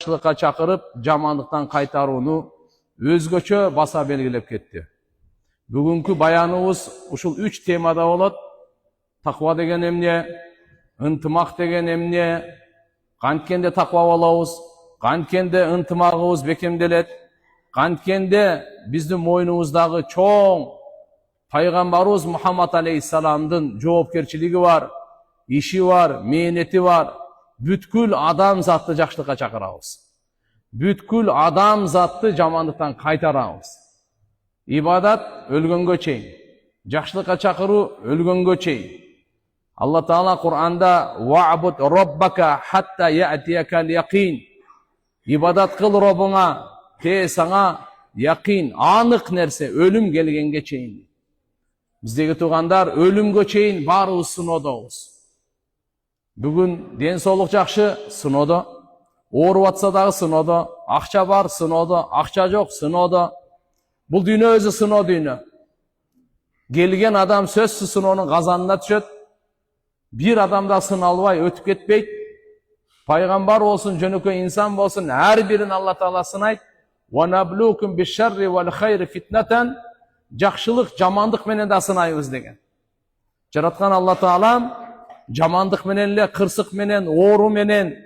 жақсылыққа чакырып, жамандықтан кайтарууну өзгөчө баса белгилеп кетти. Бүгүнкү баяныбыз ушул 3 темада болот. Таква деген эмне, ынтымак деген эмне, канткенде таква болобуз, канткенде ынтымагыбыз бекемделет, канткенде биздин мойнубуздагы чоң пайгамбарыбыз Мухаммад алейхиссаламдын жоопкерчилиги бар, иши бар, мээнети бар. Бүткүл адам затты жакшылыкка чакырабыз. Бүткүл адам затты жамандыктан кайтарабыз. Ибадат өлгөнгө чейин, жакшылыкка чакыруу өлгөнгө чейин. Алла Таала Кур'анда «Ва'буд роббака хатта я'тиякал яқин». Ибадат кыл Робуңа, те саңа яқин, анык нерсе, өлүм келгенге чейин. Биздеги туугандар, өлүмгө чейин баарыбыз сыноодобуз. Бүгүн ден соолук жакшы, сыноодо. Ооруп атса дагы сыноодо. Акча бар, сыноодо. Акча жок, сыноодо. Бул дүйнө өзү сыноо дүйнө. Келген адам сөзсүз сыноонун казанына түшөт. Bir adam da sınalbay ötüp ketpeyt. Paygambar olsun, jönökөй insan bolsun, her birin Allah Taala sınayt. وَنَبْلُوكُمْ بِالشَّرِّ وَالْخَيْرِ fitneten. Jakşılık, jamandık menen de sınayыбыз деген. Жараткан Allah Taala jamandık menenle, kırsık menen, oğru menen,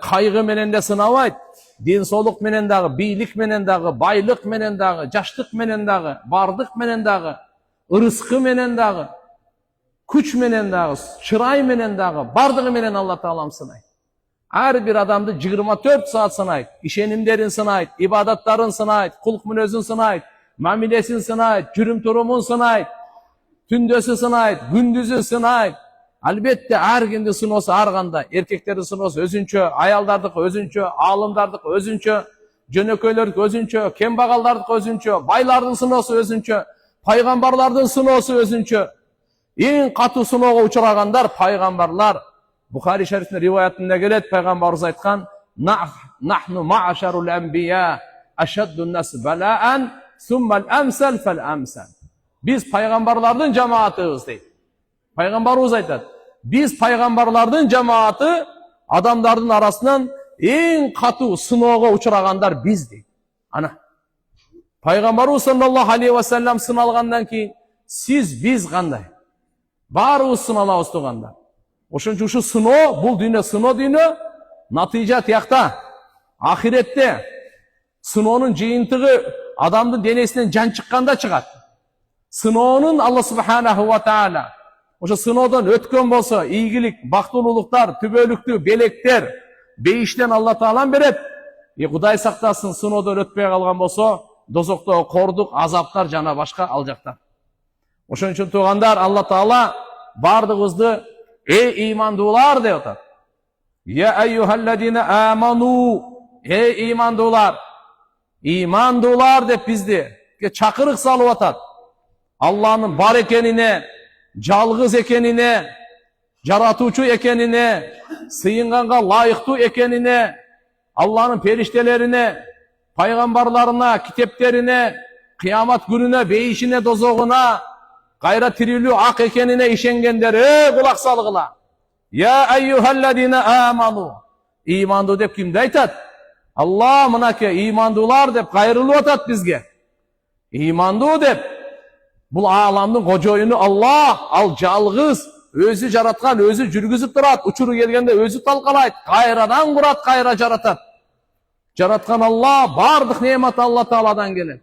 kaygı menen de sınabайт. Den sooluk menen dagı, biylik menen dagı, baylık menen dagı, jaşlık menen dagı, bardık menen dagı, ırıskı menen dagı. Күч менен дагы, чырай менен дагы, бардыгы менен Алла Таалам сынайт. Ар бир адамды 24 саат сынайт, ишенимдерин сынайт, ибадаттарын сынайт, кулк мүнөзүн сынайт, мамилесин сынайт, жүрүм турумун сынайт, түндөсү сынайт, күндүзү сынайт. Албетте ар кимдин сыноосу ар кандай. Эркектердин сыноосу өзүнчө, аялдардыкы өзүнчө, аалымдардыкы өзүнчө, жөнөкөйлөрдүкү өзүнчө, кембагалдардыкы өзүнчө, байлардын сыноосу өзүнчө, пайгамбарлардын сыноосу өзүнчө. Ең қату сыноого учурагандар пайгамбарлар. Бухари шарифтин риваятында келет, пайгамбарыбыз айткан: "Нахну ма'шарул анбия ашаддун нас балаан, суммал амсал фал амсал." Biz пайгамбарлардын жамаатыбыз дейт. Пайгамбарыбыз айтат: "Biz пайгамбарлардын жамааты, адамдардын арасынан ең қату сыноого учурагандар биз" дейт. Ана пайгамбарыбыз саллаллаху алейхи ва саллям сыналгандан кийин сиз, биз кандай? Баарыбыз сыналабыз туугандар. Ошон үчүн ушу сыноо, бул дүйнө сыноо дүйнө, натыйжа тиякта. Ахиретте сыноонун жыйынтыгы адамдын денесинен жан чыкканда чыгат. Сыноонун Алла субханаху ва таала ошо сыноодон өткөн болсо, ийгилик, бактылуулуктар, түбөлүктүү белектер, бейиштен Алла Таалам берет. Кудай сактасын, сыноодон өтпөй калган болсо, дозоктогу кордук, азаптар жана башка ал жактан. Ошон үчүн туугандар, Алла Таала бардыгыбызды эй имандуулар деп атат. Я айюхалладина аману, эй имандуулар. Имандуулар деп бизди чакырык салып атат. Алланын бар экенине, жалгыз экенине, жаратуучу экенине, сыйынганга лайыктуу экенине, Алланын периштелерине, пайгамбарларына, китептерине, кыямат күнүнө, бейишине, дозогуна, кайра тирилүү ак экенине ишенгендер, кулак салгыла. Я айюхалладина аману. Имандуу деп кимди айтат? Алла мынакей имандуулар деп кайрылып атат бизге. Имандуу деп бул ааламдын кожоюну Алла, ал жалгыз, өзү жараткан, өзү жүргүзүп турат, учуру келгенде өзү талкалайт, кайрадан курат, кайра жаратат. Жараткан Алла, бардык неемат Алла Тааладан келет.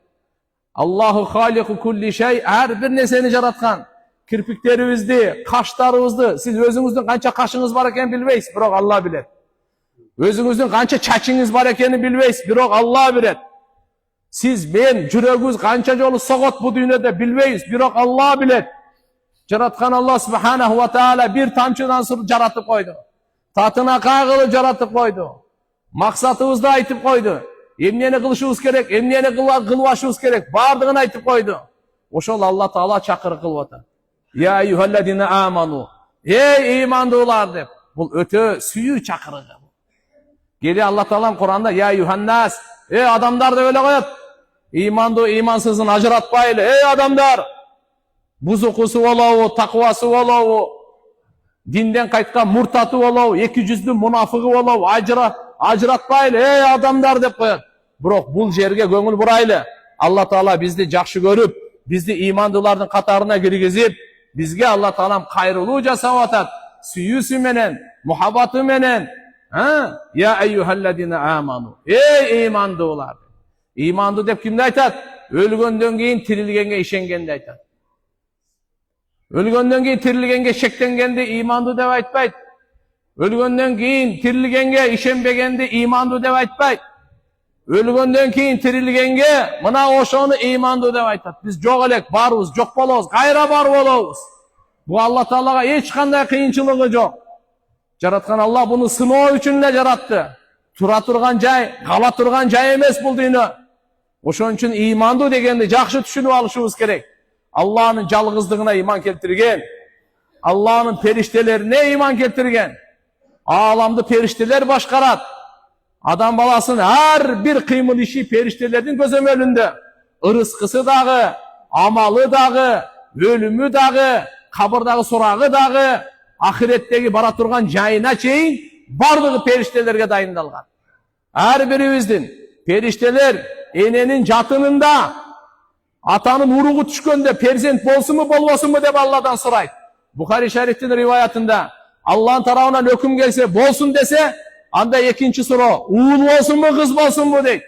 Аллаху халику кулли шей, ар бир нерсени жараткан. Кирпиктерибизди, каштарыбызды, сиз өзүңүздүн канча кашыңыз бар экенин билбейсиз, бирок Алла билет. Өзүңүздүн канча чачыңыз бар экенин билбейсиз, бирок Алла билет. Siz, men, жүрөгүбүз канча жолу согот бу дүйнөдө билбейбиз, бирок Алла билет. Жараткан Алла субханаху ва таала бир тамчыдан сур жаратып койду. Татына кагылып жаратып койду. Максатыбызды айтып койду. Эмнени кылышыбыз керек, эмнени кылбашыбыз керек, бардыгын айтып койду. Ошол Алла Таала чакырык кылып атат. Я айюхалладина аману. Эй имандуулар деп. Бул өтө сүйүү чакырыгы. Кели Алла Таалам Куранда я айюханнас, эй адамдар деп эле коет. İmandı imansızın ajıratpaylı. Ey adamlar! Buzukusu olavu, takvası olavu, dinden kaytkan murtatı olavu, 200'lü münafığı olavu, ajratpaylı, ey adamlar dep koyat. Biroq bul жерге көңүл бурайлы. Алла Таала бизди жакшы көрүп, бизди имандуулардын катарына киргизип, бизге Алла Таалам кайрылуу жасап атат. Сүйүүсү менен, мухаббаты менен. Я айюхалладина аману. Ey имандуулар. Иманды деп кимди айтат? Өлгөндөн кийин тирилгенге ишенгенди айтат. Өлгөндөн кийин тирилгенге шектенгенди иманды деп айтпайт. Өлгөндөн кийин тирилгенге ишенбегенди иманды деп айтпайт. Өлгөндөн кийин тирилгенге мына ошону иманды деп айтат. Биз жок элек, барбыз, жок болобуз, кайра бар болобуз. Бу Алла Таалага эч кандай кыйынчылыгы жок. Жараткан Алла буну сыноо үчүн эле жаратты. Тура турган жай, кала турган жай эмес бул дүйнө. Ошон үчүн иманды дегенди жакшы түшүнүп алышыбыз керек. Алланын жалгыздыгына иман келтирген, Алланын периштелерине иман келтирген. Ааламды периштелер башкарат. Адам баласынын ар бир кыймыл иши периштелердин көзөмөлүндө. Ырыскысы дагы, амалы дагы, өлүмү дагы, кабырдагы сурагы дагы, ахиреттеги бара турган жайына чейин бардыгы периштелерге дайындалган. Ар бирибиздин периштелер эненин жатынында, атанын уругу түшкөндө перзент болсунбу болбосунбу деп Алладан сурайт. Бухари шарифтин риваятында Алланын тарабынан өкүм келсе, болсун десе, анда экинчи суроо, уул болсунбу, кыз болсунбу дейт.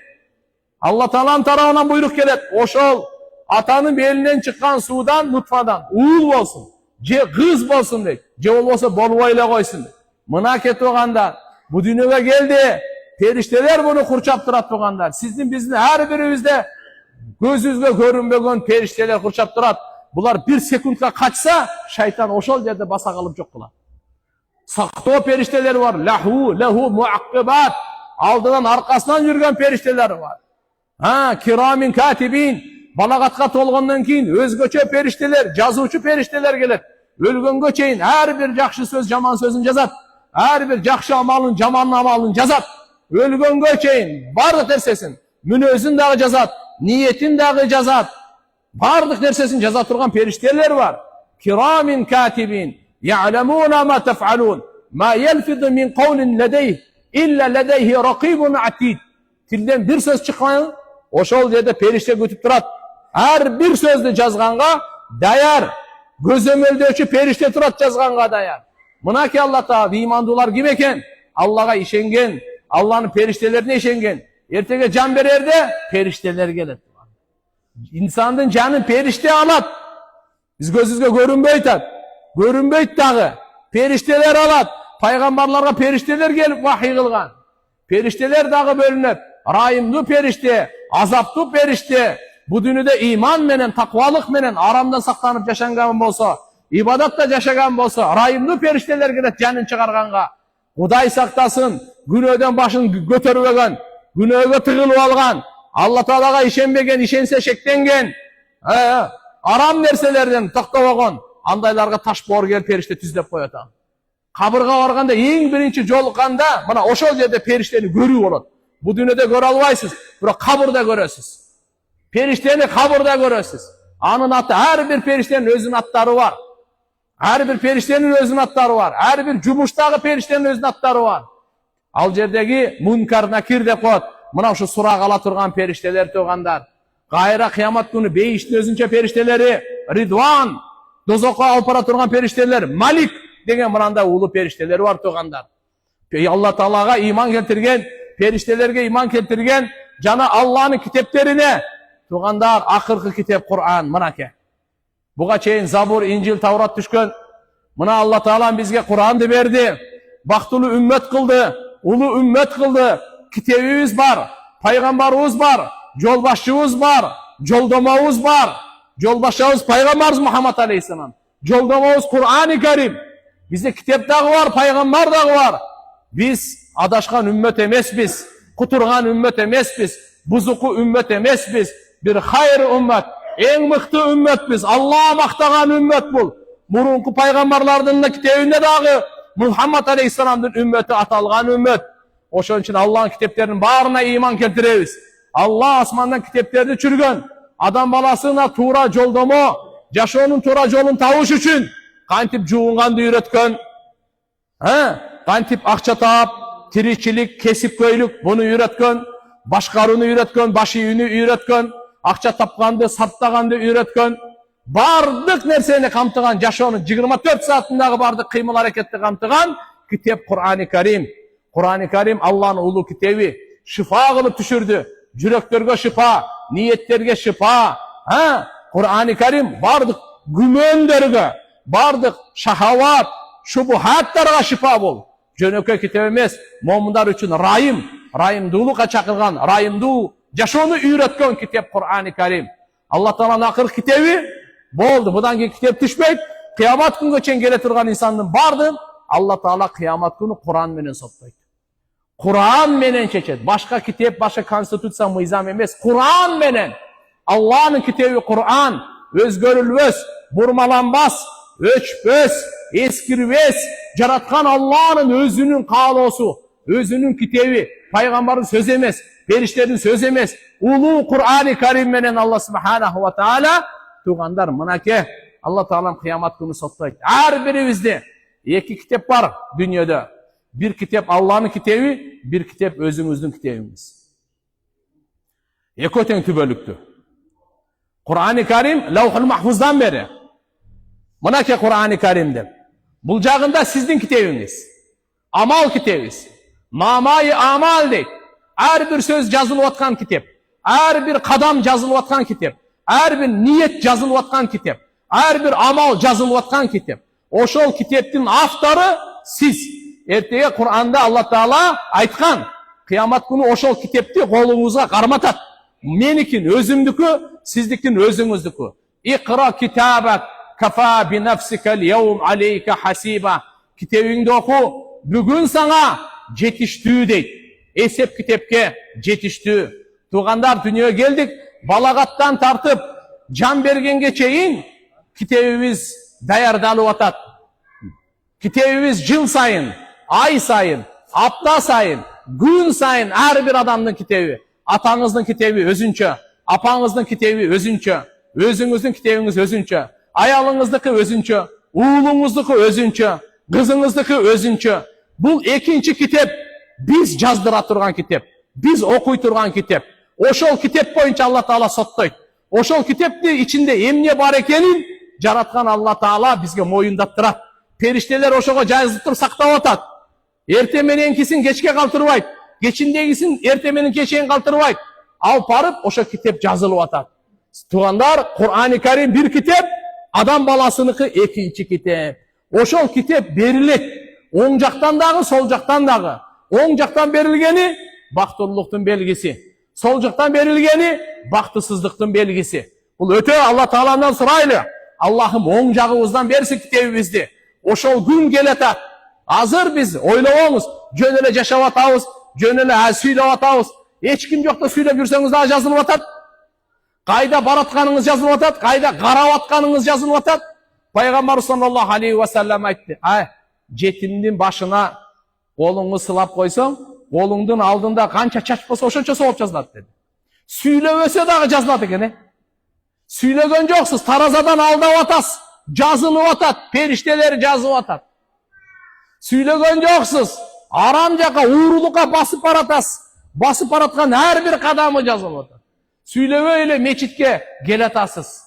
Алла Тааланын тарабынан буйрук келет. Ошол атанын белинен чыккан суудан, нутфадан уул болсун, же кыз болсун дейт. Же болбосо болбой эле койсун дейт. Мына кетип калганда, бу дүйнөгө келди, периштелер буну курчап турат тугандар. Сиздин биздин ар бирибизде көзүбүзгө көрүнбөгөн периштелер курчап турат. Булар бир секундка качса, шайтан ошол жерде баса калып жок кылат. Сактоо периштелер бар. Лаху муаккибат. Алдынан аркасынан жүргөн периштелер бар. Кирамин катибин. Балагатка толгондон кийин өзгөчө периштелер, жазуучу периштелер келет. Өлгөнгө чейин ар бир жакшы сөз, жаман сөзүн жазат. Ар бир жакшы амалын, жаман амалын жазат. Өлгөнгө чейин бардык нерсесин, мүнөзүн дагы жазат, ниетин дагы жазат. Бардык нерсесин жаза турган периштелер бар. Кирамин катибин. Ya'lamuna ma taf'alun. Ma yalfidu min qawlin ladayhi illa ladayhi raqibun atid. Tilden bir söz çıkmayın, ошол жерде периште күтүп турат. Ар бир сөздү жазганга даяр, көзөмөлдөөчү периште турат жазганга даяр. Мынакей Алла Таала имандуулар ким экен? Аллага ишенген, Алланын периштелерине ишенген. Эртеге жан берерде периштелер келет. İnsandın canın perişte alat. Biz gözüzge görünbeyt at. Görünbeyt dağı. Perişteler alat. Paygambarlarga perişteler gelip vahiy kılgan. Perişteler dağı bölünüp. Rahimli perişte, azaplı perişte. Bu dünyada iman menen, takvalık menen aramdan saklanıp yaşangan bolsa, ibadatta yaşagan bolsa, rahimli perişteler gelip canın çıkarganga. Kuday saktasın, günöden başın götürüvegen, günöge tıgılıp algan. Allah Teala'ga işenbegen, işense şektengen, aram nerselerden taktavagon, andaylarga taş bor gel perişte tüzdep koyatan. Kabırga varganda, en birinci jolukanda, bana oşol yerde perişteni görüp olat. Bu dünyada göre albaysız, bırak kabırda göresiz. Perişteni kabırda göresiz. Anın atı, her bir periştenin özün atları var. Her bir periştenin özün atları var. Her bir cumuştagı periştenin özün atları var. Al yerdeki munkar nakir de koyat. Mına şu sura kala turgan perişteler toğandar. Gayra kıyamat günü beyiştin özünce perişteleri, Ridvan, dozokka alpara turgan perişteler, Malik degen mınanda ulu perişteleri var toğandar. Allah Teala'ga iman keltirgen, periştelerge iman keltirgen, cana Allah'ın kitaplerine, toğandar akırkı kitap Kur'an, mınake. Buga çeyin Zabur, İncil, Tavrat düşkön, mına Allah Teala bizge Kur'an'dı verdi, baktulu ümmet kıldı, ulu ümmet kıldı, kitabımız var, paygambarımız var, yolbaşçımız var, yoldomamız var. Yolbaşçımız paygambarımız Muhammed Aleyhisselam. Yoldomamız Kur'an-ı Kerim. Bizde kitap dağı var, paygambar dağı var. Biz adaşkan ümmet emes biz, kuturgan ümmet emes biz, buzuku ümmet emes biz. Bir hayır ümmet, en mıhtı ümmet biz. Allah'a maktagan ümmet bul. Murunku paygambarlarının da kitabında dağı Muhammed Aleyhisselam'ın ümmeti atalgan ümmet. Oşun için Allah'ın kitaplarının bağrına iman keltiremiz. Allah asmandan kitaplarını çürgön. Adam balasına tuğra joldomo, jaşoonun tuğra jolun tavuş üçün kantip juğungandı üretken, kantip akça taap, tirikçilik, kesipköylük bunu üretken, başkarını üretken, başı yünü üretken, akça tapkandı, sattağandı üretken, bardıq nerseni kamtıgan, yaşoonun 24 saatindagi bardıq kıymıl hareketli kamtıgan kitap Kur'an-ı Kerim. Kur'an-ı Kerim Allah'ın ulu kitabı. Şifa kılıp düşürdü. Yüreklerge şifa, niyetlerge şifa. Kur'an-ı Kerim bardıq gümönlerge, bardıq şahavat, şubuhatlarga şifa bol. Jönökö kitap emes, momunlar üçün rayımdуулukka çakılgan, rayımdуу yaşoonu üretken kitap Kur'an-ı Kerim. Allah Teala'nın akır kitabı boldu. Budan keyin kitap düşmeyip, kıyamet gününe çen gele turgan insanın bardı. Allah Teala kıyamet günü Kur'an menen soptaydı. Kur'an menen çeçet. Başka kitap, başka konstitusiya mıyzam emes. Kur'an menen. Allah'ın kitabı Kur'an. Özgörülmez, burmalanmaz, öçmez, eskirmez. Jaratkan Allah'ın özünün kalosu, özünün kitabı. Peygamberin söz emez, perişlerin söz emez. Ulu Kur'an-ı Kerim menen Allah Subhanahu ve Teala tuğandar mınake Allah Teala'nın kıyamet günü soptaydı. Her birimizde iki kitap var dünyada. Bir kitap Allah'ın kitabı, bir kitap özümüzün kitabımız. Ekoten tübölüktü. Kur'an-ı Kerim Levh-ül Mahfuz'dan beri. Mınake Kur'an-ı Kerim'den. Bulacağında sizin kitabınız. Amal kitabınız. Namayı amal deyip. Her bir söz yazılıp atkan kitap. Her bir kadam yazılıp atkan kitap. Her bir niyet yazılıp atkan kitap. Her bir amal yazılıp atkan kitap. Oşol kitaptın avtarı siz. Ertege Kur'an'da Allah Teala aytkan. Kıyamet günü oşol kitaptı kolunuzga karmatat. Menikin özümdükü, sizdikin özünüzdükü. İkra kitabak kafa bi nafsikel yevm aleyke hasiba. Kitabыңды oku, bugün sana жетиштүү deyt. Esep kitapke жетиштүү. Tuğandar dünyaya geldik, balagатtan tartıp can bergenге çeyin kitabımız dayardalıp atat. Kitabımız yıl sayın, ay sayın, hafta sayın, gün sayın her bir adamın kitabı. Atanızın kitabı özünçe, apanızın kitabı özünçe, özünüzün kitabınız özünçe, ayalınızdaki özünçe, uğlunızdaki özünçe, kızınızdaki özünçe. Bu ikinci kitap biz yazdıra turgan kitap, biz okuy turgan kitap. Oşol kitap boyunca Allah Teala sottaydı. Oşol kitaptı içinde emne var ekenin jaratkan Allah Teala bizge moyundattırat. Perişteler oşoga жазып сактап атат. Erте menenkisin geçke kaldırbayt. Geçindegisin erте menен keçen kaldırbayt. Al parıp oşo kitap жазылып атат. Tuğandar Kur'an-ı Kerim bir kitap, adam balasınıkı ikinci kitap. Oşol kitap berilet. Oң жактан дагы, сол жактан дагы. Оң жактан берилгени бактылуулуктун белгиси. Сол жактан берилгени бактысыздыктын белгиси. Бул өтө Allah Taala'dan сурайлы. Allah'ım оң жагыбыздан берсин китебибизди. Oşol gün geletат. Hazır biz oylabаңыз. Жөн эле жашап атабыз, жөн эле сүйлөп атабыз. Эч ким жокто сүйлөп жүрсөңүз дагы жазылып атат. Кайда баратканыңыз жазылып атат, кайда карап атканыңыз жазылып атат. Пайгамбар саллаллаху алейхи ва саллям айтты. Жетимдин башына колуңду сылап койсоң, колуңдун алдында канча чач болсо ошончо сооп жазылат dedi. Сүйлөбөсө дагы жазылат экен. Сүйлөгөн жоксуз, таразадан алдап атасыз. Жазылып атат, периштелер жазып атат. Сүйлөгөн жоксуз, арам жака, уурулукка басып баратасыз. Басып бараткан ар бир кадамы жазылып атат. Сүйлөбөй эле мечитке келатасыз.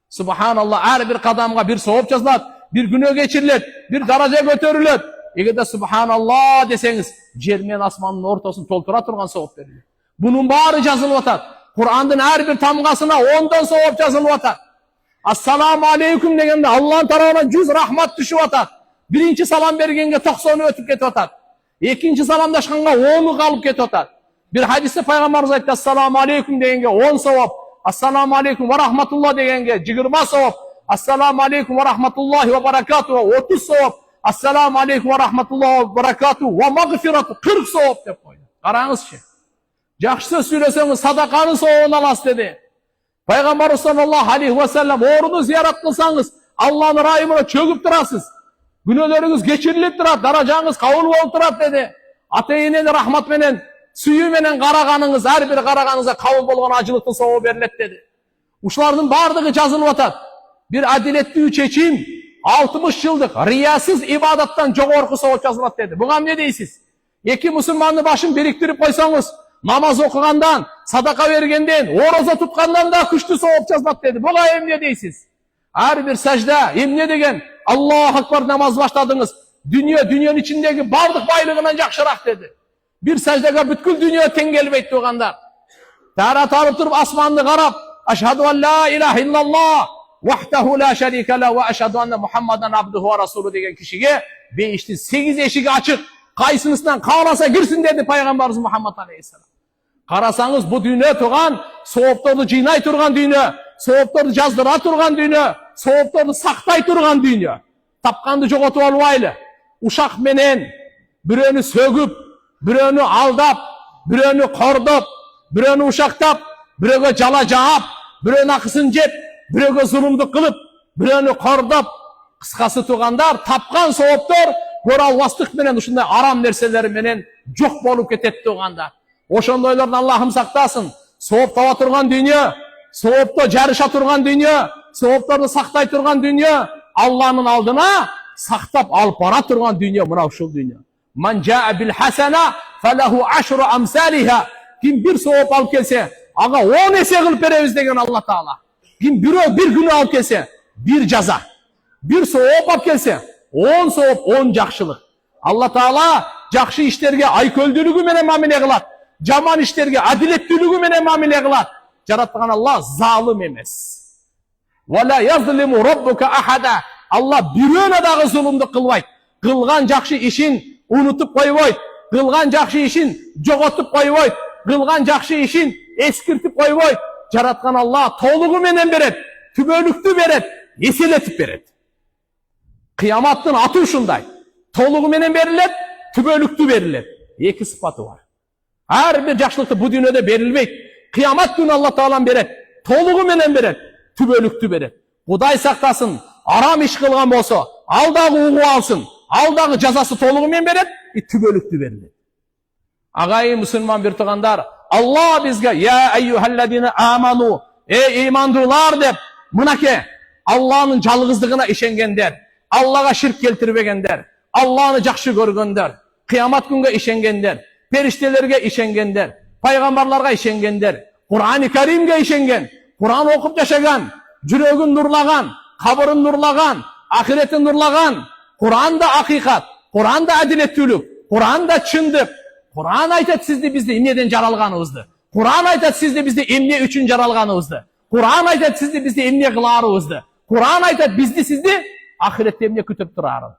Subhanallah, ар бир кадамга бир сооп жазылат, bir günö geçirilet, bir daraja götürület. Egerde Subhanallah deseniz, jer men asmanın ortasını toltura turgan sooп berilir. Bunun bari жазылып атат. Kur'an'ın her bir tamgasına 10'dan sooп жазылып атат. Assalamu aleyküm degende Allah'ın tarafından 100 rahmat düşüp atat. Birinci salam bergenge 90'ı ötüp ketip atat. İkinci salamdaşkanga 10'u kalıp ketip atat. Bir hadiste Peygamberimiz aytты, assalamu aleyküm degenge 10 savob. Assalamu aleyküm ve rahmatullah degenge 20 savob. Assalamu aleyküm ve rahmatullahi ve berekatuhu 30 savob. Assalamu aleyküm ve rahmatullahi ve berekatuhu ve mağfiratu 40 savob dep koydu. Qarаңызчы. Жақсы сүйлөсөңүз садаканы сообун аласыз dedi. Peygamber sallallahu aleyhi ve sellem oğrunu ziyaret kılsanız Allah'ın rayımına çöküp durasız. Günahlarınız geçirilip durat, daracağınız kabul olup durat dedi. Ata-eneni rahmat menen, suyu menen qarağanınız, her bir qarağanıza kabul bolgan acılıktın soğuğu verilet dedi. Uşlarının bardığı жазылып atat. Bir adiletli çeçim 60 yıllık riyasız ibadattan jogorku soğuk жазылат dedi. Buğam ne deysiz? Eki musulmanın başın biriktirip koysanız, namaz okugandan, sadaka vergenden, oroza tutkandan da küştü soğup жазылат dedi. Bola emne deysiz. Her bir secde, emne degen, Allahu Akbar namaz başladınız. Dünyanın içindeki bardık baylığından jakşırak dedi. Bir secdege bütkül dünya teң kelbeyt tuğandar. Tarat alıp turup asmanını qarap, aşhadu en la ilahe illallah, vahdehu la şerike la ve aşhadu enne Muhammadan abduhu ve rasulü degen kişiye 5'ti 8 eşigi açık. Kaysınısından kalasa girsin dedi Peygamberimiz Muhammed Aleyhisselam. Karasanız bu dünya tuğan, soğuptordu cinay turgan dünya, soğuptordu jazdıra turgan dünya, soğuptordu saktay turgan dünya. Tapkandı jogotup albaylı. Uşak menen, biröөнү sögüp, biröөнү aldap, biröөнү kordop, biröөнү uşaktap, biröөгө jala jaap, biröөнү akıсын jep, biröөгө zulumduk kılıp, biröөнү kordop, kıskası tuğandar, tapkan soğuptor, göralbastыk menen ушундай aram nerseleri menen жок болуp кетет tuğandar. Oşondoylardan Allah'ım saktasın. Soğup tava turgan dünya, soğupta jarışa turgan dünya, soğuptordu saktay turgan dünya, Allah'ın aldına saktap alıp bara turgan dünya, mına uşul dünya. Man jaa bil hasana felehu aşru amsaliha. Kim bir soğup alıp kelse, aga 10 ese kılıp beremiz degen Allah Taala. Kim bir günü alıp kelse, bir jaza. Bir soğup alıp kelse, 10 soğup 10 jakşılık. Allah Taala jakşı işlerge aykölдүүлүгү menen mamile kılat. Jaman işlerge adilettүүлүгү menen mamile kılat. Jaratkan Allah zalim emes. Ve la yazlimu rabbuka ahada. Allah biröөнө dagы zulumdu kılbayt. Kılgan jakşı işin unutup koyboyt. Kılgan jakşı işin jogotup koyboyt. Kılgan jakşı işin eskirtip koyboyt. Jaratkan Allah toluğu menen beret. Tübölüktü beret. Eseletip beret. Kıyamattın atı uşunday. Toluğu menen berilet, tübölüktü berilet. Eki sıfatı var. Her bir jakşılıkta bu dünyada berilbeyt. Kıyamat günü Allah Taala beret. Toluğu menen beret. Tübölüktü beret. Kuday saktasın. Aram iş kılgan bolsa, alдағы uğu alsın. Alдағы жазасы toluğu menen beret. Tübölüktü berilet. Agayı Müslüman bir tuğandar. Allah bizge ya eyyuhellezine amanu. Ey imandular dep. Mınake Allah'ın жалgыздыгына işengenler. Allah'a şirk keltirbegenler. Allah'ını jakşı görgenler. Kıyamat günge işengenler. Periştelerge işengenler. Peygamberlarga işengenler. Kur'an-ı Kerim'ge işengen. Kur'an okup yaşagan. Jürögün nurlagan. Kabırın nurlagan. Ahiretin nurlagan. Kur'an da hakikat. Kur'an da adilettүүлүк. Kur'an da çındık. Kur'an aytat sizdi bizde emneden jaralganыбызды. Kur'an aytat sizdi bizde emne üçün jaralganыбызды. Kur'an aytat sizdi bizde emne kılarыбызды. Kur'an aytat bizdi sizdi ahirette emne kütüp turarın.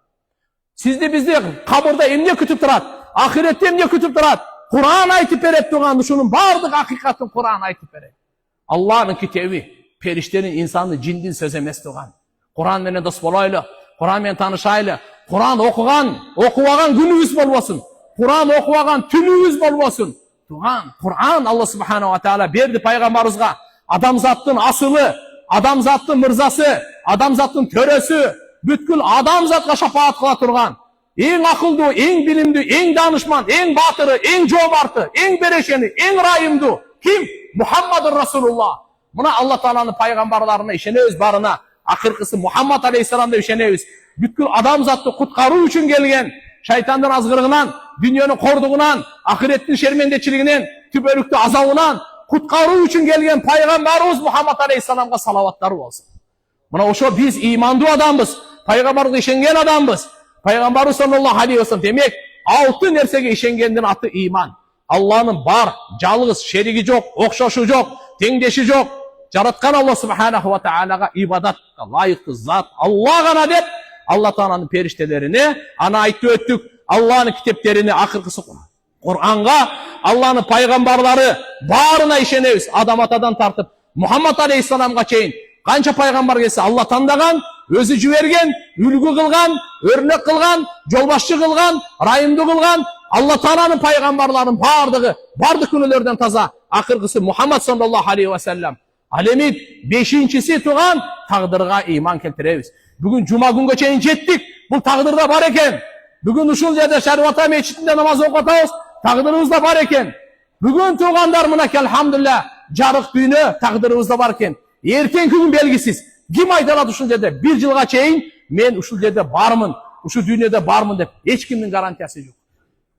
Sizdi bizdi kabırda emne kütüp turat. Ahirette emne kütüp turat. Kur'an aytıp beret tuğan şunun bardık hakikatin Kur'an aytıp beret. Allah'ın kitebi, periştenin, insanın, cindin söz emes tuğan. Kur'an menen dost bolaylı, Kur'an menen tanışaylı. Kur'an okuvagan günübüz bolbosun. Kur'an okuvagan tünübüz bolbosun. Tuğan, Kur'an Allah Subhanahu wa Taala berdi Peygamberimizga. Adamzattın asılı, adamzattın mırzası, adamzattın törösü, bütkül adamzatga şafaat kıla turgan. En akıldı, en bilimdi, en danışman, en batırı, en jobartı, en bereşeni, en rayımdı. Kim? Muhammedur Resulullah. Buna Allah Teala'nın peygamberlerine işeneyiz barına. Akırkısı Muhammed Aleyhisselam'da işeneyiz. Bütkül adamzatты kutkarı üçün gelgen. Şeytandan azgırığından, dünyanın korduğundan, ahiretin şermendeçiliğinden, tübölüktü azabından, kutkarı üçün gelgen Peygamberimiz Muhammed Aleyhisselam'a salavatları olsun. Buna oşo biz imandı adamız. Peygamberimiz işengen adamız. Peygamberimiz sallallahu aleyhi ve sellem demek 6 nersege işengendin atı iman. Allah'ın bar, жалгыз, şerigi жоқ, okşoşu жоқ, tengdeşi жоқ. Jaratkan Allah Subhanahu wa Ta'alaga ibadat layıklı zat. Allah gana dep Allah Teala'nın periştelerini ana aytып öttük. Allah'ın kitaplerini akırkısı Kur'an'a, Allah'ın peygamberleri barına işeneyiz. Adam atadan tartıp Muhammed Aleyhisselam'a çeyin. Kança peygamber gelse Allah tandagan, özü jübergen, ülgü kılgan, örnek kılgan, jolbaşçı kılgan, rayımdı kılgan, Allah Teala'nın peygamberlerin bardık günlerden taza. Akırkısı Muhammed sallallahu aleyhi ve sellem. Alemin 5-incisi tuğan taqdırga iman keltirebiz. Bugün cuma günge çeyin jettik. Bu taqdırda bar eken. Bugün uşul yerde Şervata meçitinde namaz okutabız. Taqdırımızda bar eken. Bugün tuğandar mınaki elhamdülillah jarık düğünü taqdırımızda bar eken. Erten gün belgisiz. Kim aytaladı uşul yerde? Bir yılga çeyin men uşul yerde barmın, uşul dünyada barmın dep hiç kimin garantiyası yok.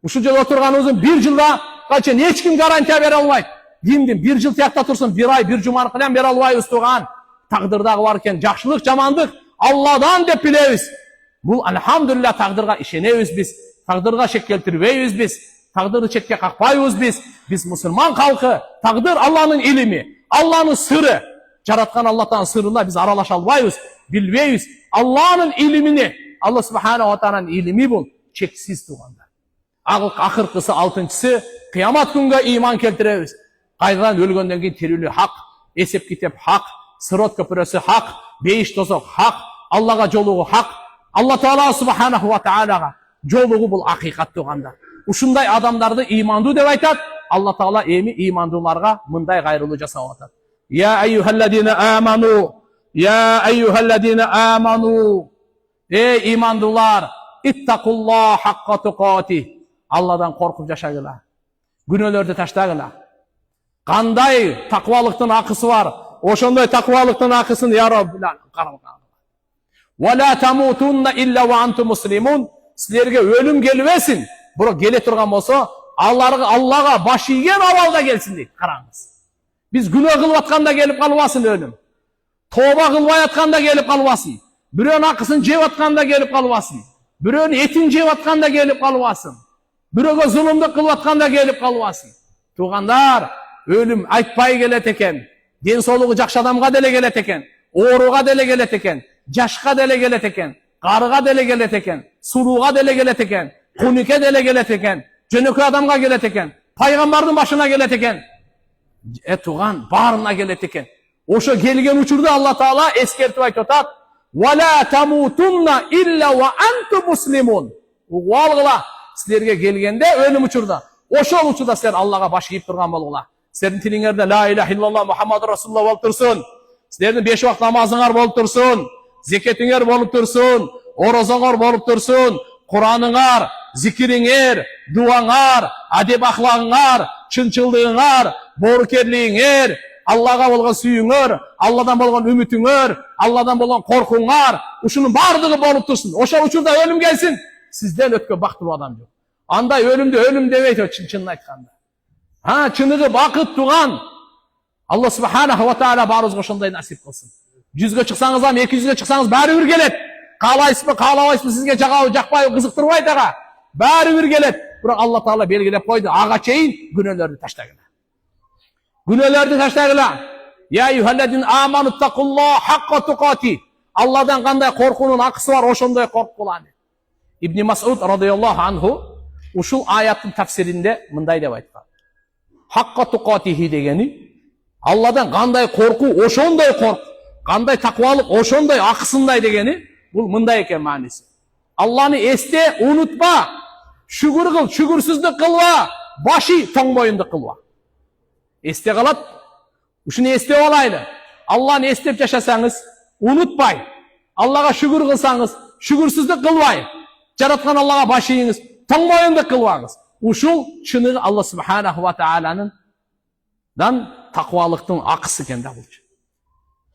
Ушул жерде отурганыбыздын 1 жылда чейин эч ким гарантия бере албайт. Кимдин 1 жыл тиякта турсун, 1 ай, 1 жуманы кылам бере албайбыз туган. Тагдырдагы бар экен, жакшылык, жамандык Алладан деп билебиз. Бул алхамдулилlah тагдырга ишенебиз биз. Тагдырга шек келтирбейбиз биз. Тагдырды четке какпайбыз биз. Биз мусулман халкы, тагдыр Алланын илими, Алланын сыры. Жараткан Аллахтан сырына биз аралаша албайбыз, билбейбиз. Алланын илимини, Алла субханаху ва тааlanın илими бул чексиз тугандар. Акыркысы 6-сы кыямат күнгө иман келтиребиз. Кайрадан өлгөндөн кийин тирилүү хак, эсеп китеп хак, сырот көпүрөсү хак, бейиш тозок хак, Аллага жолугу хак, Алла Таала субханаху ва таалага жолугу бул акыйкат тугандар. Ушундай адамдарды имандуу деп айтат. Алла Таала эми имандууларга мындай кайрылуу жасап атат. Я айюхалладина аману, я айюхалладина аману. Эй имандуулар, иттакуллах хакка туқати. Алладан коркуп жашагыла. Күнөөлөрдү таштагыла. Кандай таквалыктын акысы бар? Ошондой таквалыктын акысын я Рабб каралган. Ва ла тамутунна илля ва антум муслимун. Силерге өлүм келбесин. Бирок келе турган болсо, Аллага баш ийген абалда келсин дейт. Караңыз. Биз күнөө кылып атканда келип калбасын өлүм. Тоба кылбай атканда келип калбасын. Бирөөнүн акысын жеп атканда келип калбасын. Бирөөнүн этин жеп атканда келип калбасын. Бирөөгө зулумдук кылып атканда келип калбасын. Туугандар, өлүм айтпай келет экен. Ден соолугу жакшы адамга деле келет экен. Ооруга деле келет экен. Жашка деле келет экен. Карыга деле келет экен. Сулууга деле келет экен. Кунике деле келет экен. Жөнөкөй адамга келет экен. Пайгамбардын башына келет экен. Туган баарына келет экен. Ошо келген учурда Алла Таала эскертип айтып атат: "Ва ла тамутунна илля ва антум муслимун." Угуалгыла, силерге келгенде өлүм учурда, ошол учурда силер Аллага баш ийип турган болгула. Силердин тилиңерде ла иляха иллаллах Мухаммаду расулуллах болуп турсун. Силердин 5 убак намазыңар болуп турсун. Зекетиңер болуп турсун. Орозоңор болуп турсун. Кураныңар, зикириңер, дуаңар, адеп ахлагыңар, чынчылдыгыңар, боорукерлигиңер, Аллага болгон сүйүүңөр, Алладан болгон үмүтүңөр, Алладан болгон коркуңар, ушунун баардыгы болуп турсун. Ошол учурда өлүм келсин, сизден өткөн бактылуу адам жок. Андай өлүмдү өлүм дебейт, чынын айтканда. Чыныгы бакыт туган. Алла субханаху ва таала баарыбызга ошондой насип кылсын. 100гө чыксаңыз ам, 200гө чыксаңыз баары бир келет. Каалайсызбы, каалабайсызбы, сизге жагабы, жакпайбы, кызыктырбайт ага. Баары бир келет. Бирок Алла Таала белгилеп койду, ага чейин күнөөлөрдү таштагыла. Күнөөлөрдү таштагыла. Я айюхалладин аману тақуллах хаққа туқати. Алладан кандай коркуунун акысы бар, ошондой коркула. Ибн Мас'уд радыйаллаху анху ушул аяттын тафсиринде мындай деп айткан. Хаққа туқатихи дегени Алладан кандай корку, ошондой корк. Кандай таквалык, ошондой акысындай дегени бул мындай экен мааниси. Алланы эсте, унутпа. Шүгүр кыл, шүгүрсүздүк кылба. Башы тоң боюндук кылба. Эсте калат. Ушуну эстеп алайлы. Алланы эстеп жашасаңыз, унутпай. Аллага шүгүр кылсаңыз, шүгүрсүздүк кылбай. Жараткан Аллага баш ийиңиз, тоң боюндук кылбаңыз. Ушул чыныгы Алла субханаху ва тааланын таквалыктын акысы экен да булчу.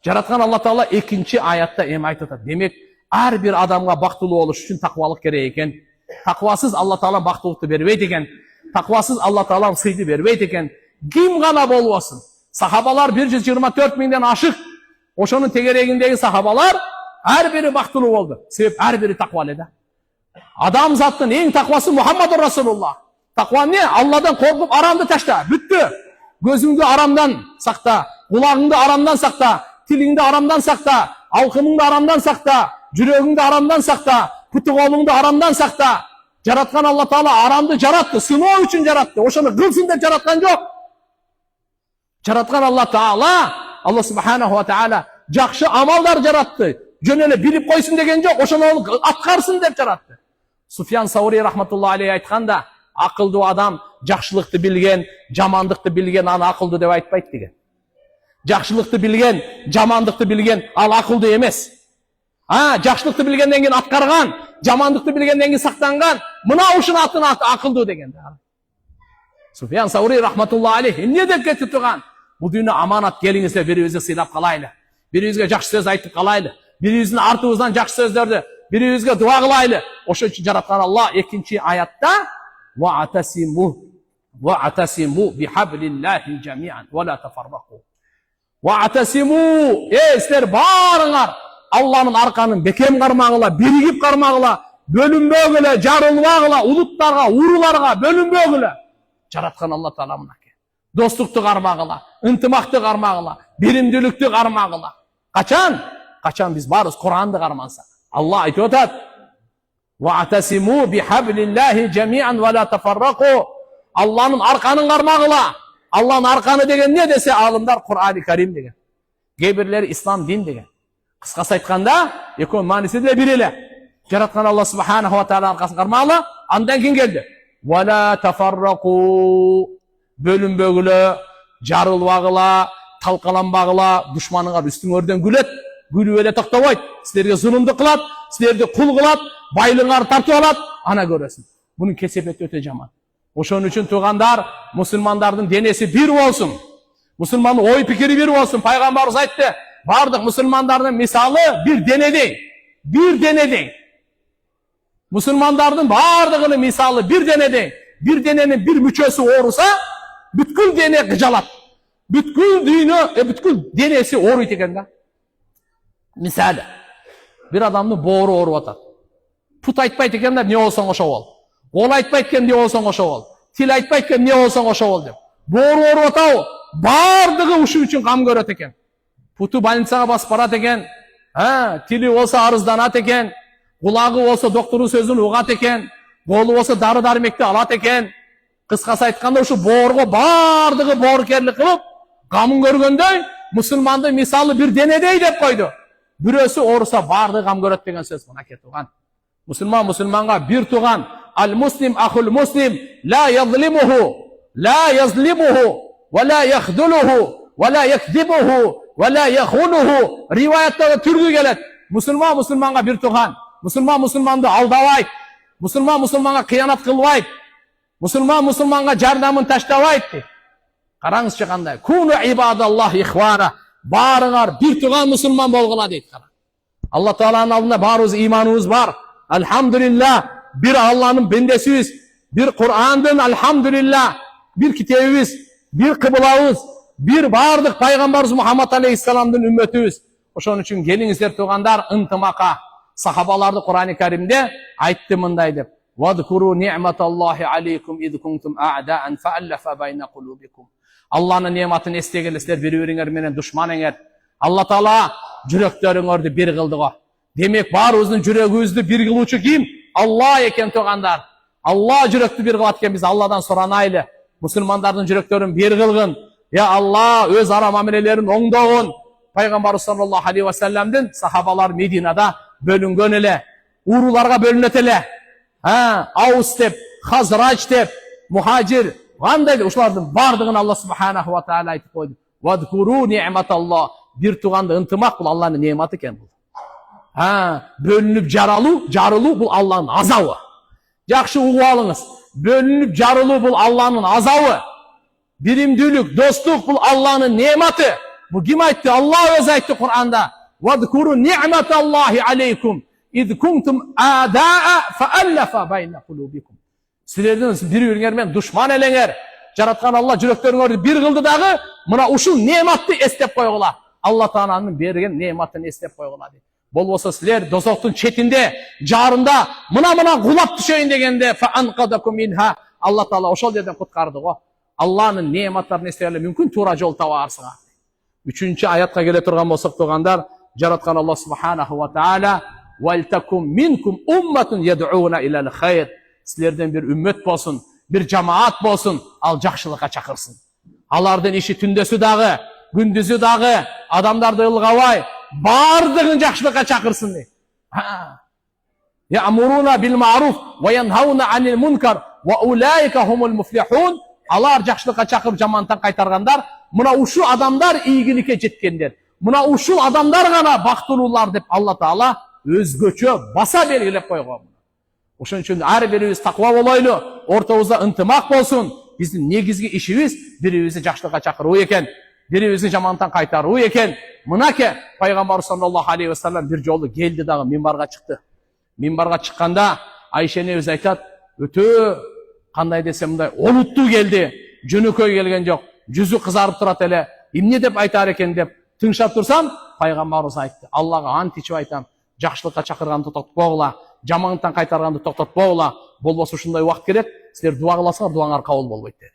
Жараткан Алла Таала 2-чи аятта эми айтып атат. Демек, ар бир адамга бактылуу болуш үчүн таквалык керек экен. Таквасыз Алла Таала бактылыкты бербейт экен. Таквасыз Алла Таала сыйды бербейт экен. Ким гана болбосун. Сахабалар 124 миңден ашык. Ошонун тегерегиндеги сахабалар ар бири бактылуу болду. Себеп ар бири таква эле да. Адам заттын эң таквасы Мухаммаду расулуллах. Таква эмне? Алладан коркуп арамды ташта. Бүттү. Көзүңдү арамдан сакта, кулагыңды арамдан сакта, тилиңди арамдан сакта, алкымыңды арамдан сакта, жүрөгүңдү арамдан сакта, путуголуңду арамдан сакта. Жараткан Алла Таала арамды жаратты, сыноо үчүн жаратты. Ошону кылсын деп жараткан жок. Жараткан Алла Таала, Алла субханаху ва таала жакшы амалдар жаратты. Жөн эле билип койсун деген жок, ошону аткарсын деп жаратты. Суфьян Саури рахматуллаху алейхи айтканда, акылдуу адам жакшылыкты билген, жамандыкты билген, аны акылдуу деп айтпайт деген. Жакшылыкты билген, жамандыкты билген, ал акылдуу эмес. Жакшылыкты билгенден кийин аткарган, жамандыкты билгенден кийин сактанган, мына ушунун атын акылдуу деген. Суфьян Саури рахматуллаху алейхи эмне деп кетип турган? Бул дүйнө аманат, келиңиздер бирибизди сыйлап калайлы. Бирибизге жакшы сөз айтып калайлы. Бирибиздин артыбыздан жакшы сөздөрдү, бирибизге дуа кылайлы. Ошон үчүн жараткан Алла 2-чи аятта Wa'tasimu bihablillahi jami'an wa la tafarraqu. Wa'tasimu, sizler barыңар Allah'ın arkanın bekem karmağıla, birigip karmağıla, bölünbögüle, jarılbagıla, uluttарға, urularga bölünbögüle. Жараткан Allah Taala mınaki. Dostluktu karmağıla, ıntımaktı karmağıla, birimdülüktü karmağıla. Kaçan biz barız Kur'an'dı karmansa. Allah aytып atat. Wa'tasimu bihablillahi jami'an ve la tafarraqu. Allah'ın arkanın karmağıla. Allah'ın arkanı degen ne dese alımlar Kur'an-ı Kerim degen. Gebirleri İslam din degen. Kıskası aytkanda ekön manisi de bir ele. Jaratkan Allah subhanahu wa ta'ala arkasını karmağıla. Andan kin geldi. Ve la tafarraqu. Bölünbögüle, jarılbagıla, talkalanbagıla, düşmanıňa üstüňörden gület. Gülüp ele toktobayt. Sizlerge zulümdü kılat, sizlerdi kul kılat, baylıňar tartıp alat. Ana göresin. Bunun kesepeti öte jaman. Oşon üçün tuğandar, musulmandardın denesi bir olsun. Musulmanın oy pikiri bir olsun. Paygambarımız aytты. Bardık musulmandardın misali bir denedey. Bir denedey. Musulmandardın bardığının misali bir denedey. Bir denenin bir müçösü orusa, bütkül dene gıcalat. Bütkül düğünü, bütkül denesi oru itekende. Misali, bir adamını boğru oru atar. Put aytpayt ekenler ne olsan oşa ol. Kol aytpaytken ne olsan oşa ol. Til aytpaytken ne olsan oşa ol dep. Boğru oru atau, bardığı uşu üçün kam göret eken. Putu больницаға basıp barat eken. Tili olsa arızdanat eken. Kulağı olsa doktorun sözünü ugat eken. Kolu olsa darı darmekti alat eken. Kıskası aytkanda uşu boğruğa bardığı boğrukerlik kılıp, kamın görgöndöy, musulmandı misalı bir denedey dep koydu. Bürösü orusa bardığı kam göret degen söz buna ketuğan. Musulman musulmanga bir tuğan. Al muslim ahul muslim la yazlimuhu ve la yakhduluhu ve la yakdibuhu ve la yakhunuhu. Rivayatta türlü gelet. Musulman musulmanga bir tuğan. Musulman musulmandı aldavayt. Musulman musulmanga kıyanat kılvayt. Musulman musulmanga jardamın taştavayt. Karaňızçı kanday. Kunu ibadallah ihvana. Barıňar bir tuğan musulman bolgula deyt. Allah Taala'nın aldında barız imanımız var. Elhamdülillah. Bir Allah'ın bendesiyiz. Bir Kur'an'dın elhamdülillah. Bir kitabımız, bir kıbılağız, bir bardık Peygamberimiz Muhammed Aleyhisselam'ın ümmetiyiz. Oşun üçün geliňizler tuğandar ıntımaka. Sahabalarda Kur'an-ı Kerim'de aytdı mınday dep. Vadkuru ni'matallahi aleykum iz kuntum a'da'an fa'allafa bayna kulubikum. Allah'ın nimetini estegelisler bir-biriňer menen düşman eňer. Allah Taala jürekleриňerdi bir kıldygy. Demek barыбыздын jüregimizni bir kıluvçu kim? Allah eken tuğandar. Allah jürekti bir kılatken biz Allah'dan soranaylı. Musulmandardın jüreklerin bir kılgın. Ya Allah öz ara mamelelerin oňdogun. Peygamber sallallahu aleyhi ve sellem'din sahabalar Medina'da bölüngen ele. Urularga bölünet ele. Aus dep, Hazraç dep, Muhacir. Gandaydı uşulardın bardığın Allah subhanahu wa ta'ala aytıp koydu. Vadkuru ni'matallah. Bir tuğandı ıntımak bu Allah'ın nimeti eken bu. Bölünüp jarılı bu Allah'ın azabı. Jakşı uğup alыңыз. Bölünüp jarılı bu Allah'ın azabı. Birimdülük, dostluk bu Allah'ın nimeti. Bu kim aytdı? Allah öz aytdı Kur'an'da. Vadkuru ni'matallahi aleykum iz kuntum a'da'a fa'allafa bayna kulubikum. Sizlerden bir-biriňermen düşman eleňer. Jaratkan Allah jürekleриňerdi bir kıldı dağı, mına uşul nimetni estep koýgula. Allah Taala'nın bergen nimetini estep koýgula. Bolbosa sizler dozoktun çetinde, jarında, mına kulap düşeyin degende fa anqadakum minha. Allah Taala oşol yerden kutkardı o. Allah'ın nimetlerini isterle mümkün tura jol tabarsın. 3-nji ayatga gele turgan bolsak tuğandar, jaratkan Allah subhanahu wa ta'ala vel takum minkum ummatun yed'una ilal hayr. Sizlerden bir ümmet bolsun, bir cemaat bolsun, al jakşılıkka çakırsın. Alardan işi tündesi dağı, gündüzü dağı, adamlardı ılgabay, bardığın jakşılıkka çakırsın deyip. Ya'muruna bil ma'ruf ve yenhavuna anil munkar ve ulaika humul muflihun. Alar jakşılıkka çakıp jamantan kaytargandar, mına uşu adamlar iyigilikке jetkenler. Mına uşu adamlar gana baktılurlar dep Allah Taala özgöçö basa belgilep koygan. Oşun üçün her birimiz takva bolaylı, ortabızda ıntımak bolsun. Bizdin negizgi işimiz birimizi jakşılıkka çakırуу eken, birimizi jamantan kaytarуу eken. Mınake Peygamber sallallahu aleyhi ve sellem bir jolu geldi dağı minbarga çıktı. Minbarga çıkkanda Ayşe öz aytat, ötö Кандай десе мындай олуттуу келди, жөнөкөй келген жок, жүзү кызарып турат эле. Эмне деп айтар экен деп тыңшап турсам, пайгамбарыбыз айтты. Аллага ант ичип айтам, жакшылыкка чакырганды токтотпогула, жамандыктан кайтарганды токтотпогула. Болбосо ушундай убакыт келет, силер дуа кыласыңар, дуаңар кабыл болбойт деди.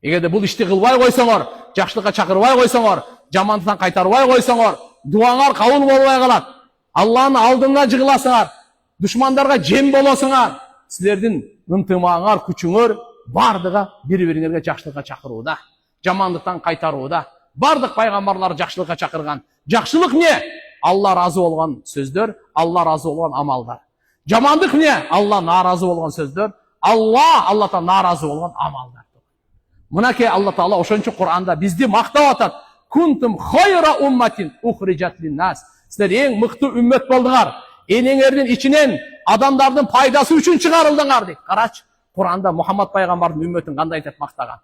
Эгерде бул ишти кылбай койсоңор, жакшылыкка чакырбай койсоңор, жамандыктан кайтарбай койсоңор, дуаңар кабыл болбой калат. Алланын алдына жыгыласыңар, душмандарга жем болосуңар. Силердин ынтымагыңар, күчүңөр бардыгы бири-бириңерге жакшылыкка чакырууда, жамандыктан кайтарууда. Бардык пайгамбарлар жакшылыкка чакырган. Жакшылык не? Алла разы болгон сөздөр, Алла разы болгон амалдар. Жамандык не? Алла наразы болгон сөздөр, Аллатан наразы болгон амалдар. Мынакей Алла Таала ошончо Кур'анда бизди мактап атат. Кунтум хайра умматин ухриджат линнас. Силер эң мыкты үммөт болдуңар. Энеңердин ичинен адамдардын пайдасы үчүн чыгарылдыңар дейт. Карачы, Кур'анда Мухаммад пайгамбардын үммөтүн кандай деп мактаган.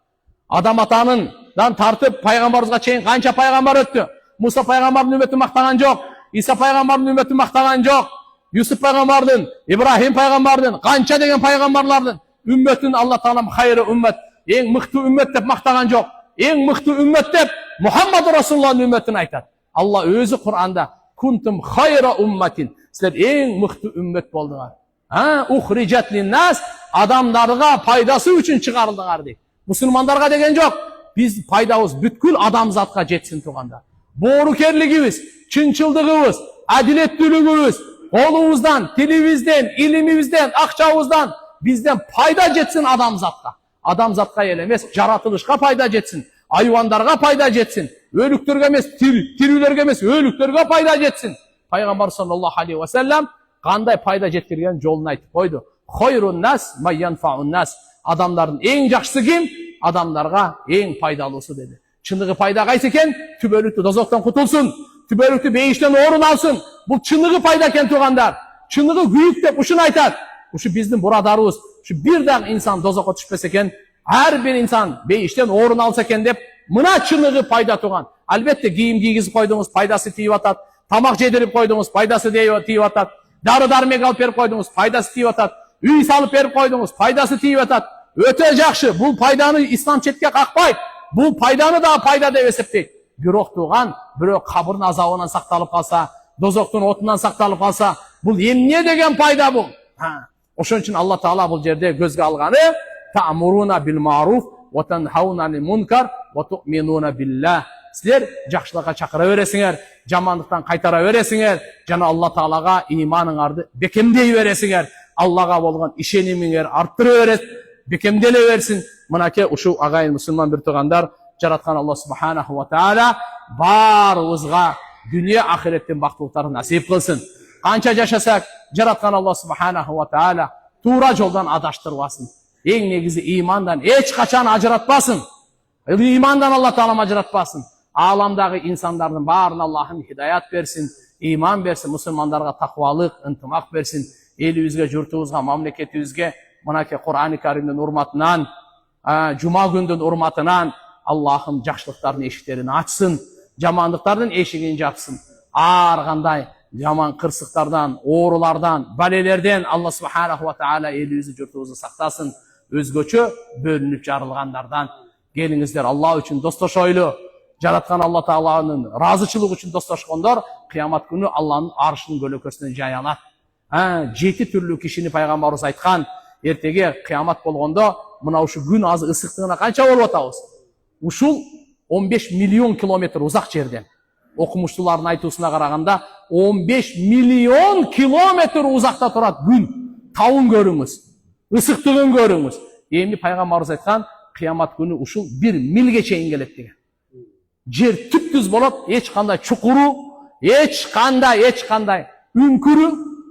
Адам атанынан тартып пайгамбарыбызга чейин канча пайгамбар өттү. Муса пайгамбардын үммөтүн мактаган жок, Иса пайгамбардын үммөтүн мактаган жок. Юсуп пайгамбардын, Ибрахим пайгамбардын, канча деген пайгамбарлардын үммөтүн Алла Таала хайры үммөт, эң мыкты үммөт деп мактаган жок. Эң мыкты үммөт деп Мухаммад Расулуллахтын үммөтүн айтат. Алла өзү Кур'анда кунтум хайра умматин, силер эң мыкты үммөт болдуңар. Ухриджат линнас, адамдарга пайдасы үчүн чыгарылдыңар дейт. Мусулмандарга деген жок. Биз пайдабыз бүткүл адамзатка жетсин туганда. Боорукерлигибиз, чынчылдыгыбыз, адилеттүүлүгүбүз колубуздан, тилибизден, илимибизден, акчабыздан бизден пайда жетсин адамзатка. Адамзатка эле эмес, жаратылышка пайда жетсин, айвандарга пайда жетсин, өлүктөргө эмес, тирүүлөргө эмес, өлүктөргө пайда жетсин. Пайгамбар саллаллаху алейхи ва саллям кандай пайда жеткирген жолун айтып койду. Хойрун нас майянфаун нас. Адамдардын эң жакшысы ким? Адамдарга эң пайдалуусу деди. Чыныгы пайда кайсы экен? Түбөлүктүү дозоктон кутулсун, түбөлүктүү бейиштен орун алсын. Бул чыныгы пайда экен тугандар. Чыныгы күйүк деп ушуну айтат. Ушу биздин бурадарыбыз, ушу бир дагы инсан дозокко түшпөсө экен, ар бир инсан бейиштен орун алса экен деп, мына чыныгы пайда туган. Албетте кийим кийгизип койдуңуз, пайдасы тийип атат. Тамак жедирип койдуңуз, пайдасы тийип атат. Дары-дармек алып берип койдуңуз, пайдасы тийип атат. Үй салып берип койдуңуз, пайдасы тийип атат. Өтө жакшы. Бул пайданы ислам четке какпайт. Бул пайданы да пайда деп эсептейт. Бирок туган, бирок кабырдын азабынан сакталып калса, дозоктун отунан сакталып калса, бул эмне деген пайда бул? Ошон үчүн Алла Таала бул жерде көзгө алганы та'муруна бил маруф ва танхауна анил мункар ва ту'минуна биллах. Силер жакшылыкка чакыра бересиңер, жамандыктан кайтара бересиңер, жана Алла Таалага иманыңарды бекемдей бересиңер. Аллага болгон ишенимиңер арттыра бекемделе берсин. Мынакей ушу агайын мусулман бир тугандар, жараткан Алла субханаху ва таала баарыбызга дүние ахиреттин бактылыктарын насип кылсын. Канча жашасак, жараткан Алла субханаху ва таала туура жолдон адаштырбасын. Эң негизи имандан эч качан ажыратпасын. Имандан Алла Таала ажыратпасын. Аламдагы инсандардын баарына Аллахым хидаят берсин, иман берсин, мусулмандарга таквалык, ынтымак берсин. Элибизге, журтубузга, мамлекетибизге мынакей Кур'ани Каримдин урматынан, жума күндүн урматынан Аллахым жакшылыктардын эшиктерин ачсын, жамандыктардын эшигин жапсын. Ар кандай жаман кырсыктардан, оорулардан, балелерден Алла субханаху ва таала элибизди, журтубузду сактасын. Өзгөчө бөлүнүп жарылгандардан келиңиздер Алла үчүн достошойлу. Жараткан Алла Тааланын разычылыгы үчүн достошкондор кыямат күнү Алланын аршынын көлөкөсүнөн жай алат. 7 түрлүү кишини пайгамбарыбыз айткан. Эртеге кыямат болгондо мына ушу күн азы ысыктыгына канча болуп атабыз? Ушул 15 миллион километр узак жерден. Окумуштуулардын айтуусуна караганда 15 миллион километр узакта турат күн. Тауын көрүңүз, ысыктыгын көрүңүз. Эми пайгамбарыбыз айткан, кыямат күнү ушул 1 милге чейин келет деген. Жер түп-түз болот, эч кандай чукуру, эч кандай үңкүрү,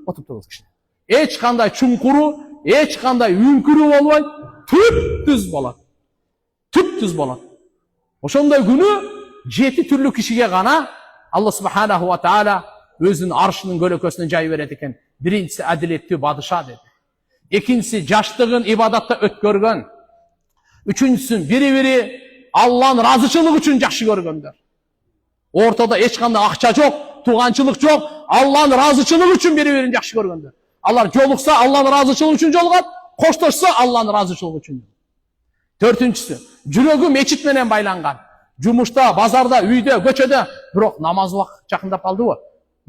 отуп турабыз киши. Эч кандай чуңкуру, эч кандай үңкүрү болбой, түп-түз болот. Түп-түз болот. Ошондой күнү 7 түрлүү кишиге гана Алла субханаху ва таала өзүнүн аршынын көлөкөсүнөн жай берет экен. Биринчиси адилеттүү бадыша деди. Экинчиси жаштыгын ибадатта өткөргөн. Үчүнчүсү бири-бири Алланын разычылыгы үчүн жакшы көргөндөр. Ортодо эч кандай акча жок, туганчылык жок, Алланын разычылыгы үчүн бири-бирин жакшы көргөндөр. Алар жолукса Алланын разычылыгы үчүн жолугат, Koştoşsa Allah'ın razıçılığı için. Төртіншісі, жүрегі мечіт менен байланған. Жұмышта, базарда, үйде, көчөдө, бирок намаз уақыт жақындап қалды ғой.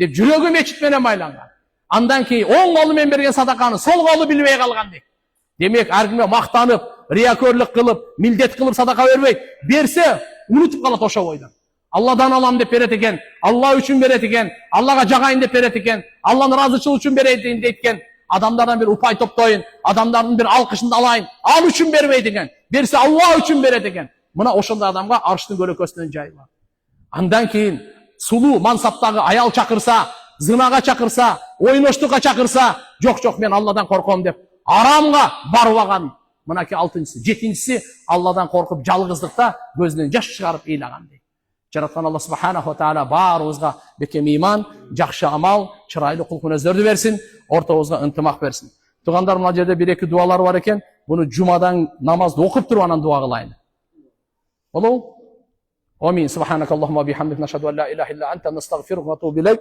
Деп жүрегі мечіт менен байланған. Андан кейін оң қолымен берген садақаны сол қолы білмей қалған дейік. Демек, әркімге мақтанып, рияköрлік қылып, милдет қылып садақа бермей, берсе, ұмытып қалады ошо ойдан. Алладан алам деп берет екен, Алла үшін берет екен, Аллаға жағайын деп берет екен, Алланың разычылығы үшін берейін дейткен. Адамдардан bir upay toplayın, adamların bir alkışını alayın, al üçün vermeydi eкен. Berse Allah üçün beret eкен. Mına oşunda adamga arştın gölökösünden jayılar. Andan keyin sulu mansaptagı ayal çakırsa, zınaga çakırsa, oynoştukka çakırsa, жоқ men Allah'dan korkom dep aramga barbagan. Mınaki 6-ncısı, 7-ncisi Allah'dan korkup жалгыздыкта gözünden жаш çıkarıp ыйлаган дейт. Жараткан Алла Субханаху Таала барыбызга бекем иман, жакшы амал, чырайлы кулкун өздөрдү берсин, ортобузга ынтымак берсин. Тугандар, мына жерде 1-2 дуалар бар экен. Буну жумадан намазды окуп туруп анан дуа кылайын. Болобу? Амин. Субханакаллахумма бихамдик, нашхаду ан ла илаха илля анта, настагфирука ва натубу илейк.